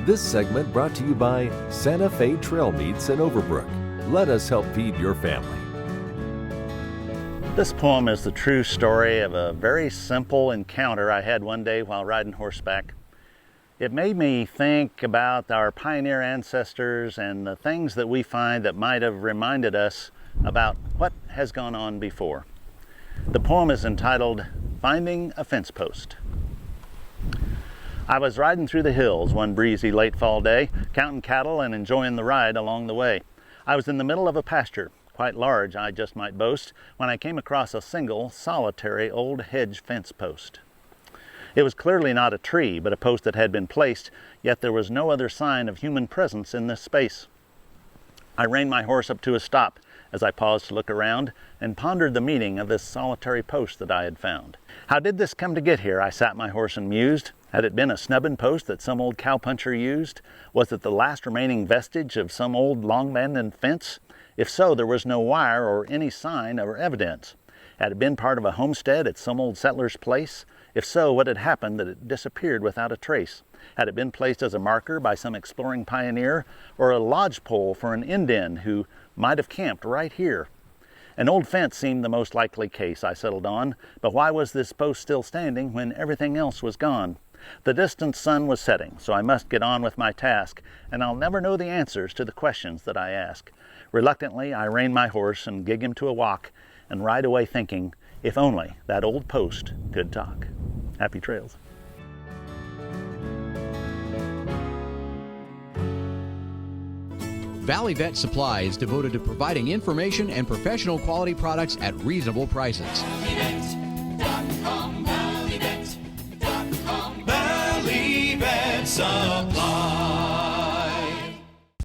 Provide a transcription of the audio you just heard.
This segment brought to you by Santa Fe Trail Meats in Overbrook. Let us help feed your family. This poem is the true story of a very simple encounter I had one day while riding horseback. It made me think about our pioneer ancestors and the things that we find that might have reminded us about what has gone on before. The poem is entitled, Finding a Fence Post. I was riding through the hills one breezy late fall day, counting cattle and enjoying the ride along the way. I was in the middle of a pasture, quite large, I just might boast, when I came across a single, solitary old hedge fence post. It was clearly not a tree, but a post that had been placed, yet there was no other sign of human presence in this space. I reined my horse up to a stop as I paused to look around and pondered the meaning of this solitary post that I had found. How did this come to get here? I sat my horse and mused. Had it been a snubbing post that some old cowpuncher used? Was it the last remaining vestige of some old long-abandoned fence? If so, there was no wire or any sign or evidence. Had it been part of a homestead at some old settler's place? If so, what had happened that it disappeared without a trace? Had it been placed as a marker by some exploring pioneer, or a lodgepole for an Indian who might have camped right here? An old fence seemed the most likely case, I settled on, but why was this post still standing when everything else was gone? The distant sun was setting, so I must get on with my task, and I'll never know the answers to the questions that I ask. Reluctantly, I rein my horse and gig him to a walk, and ride away thinking, if only that old post could talk. Happy trails. Valley Vet Supply is devoted to providing information and professional quality products at reasonable prices. ValleyVet.com, Valley Vet Supply.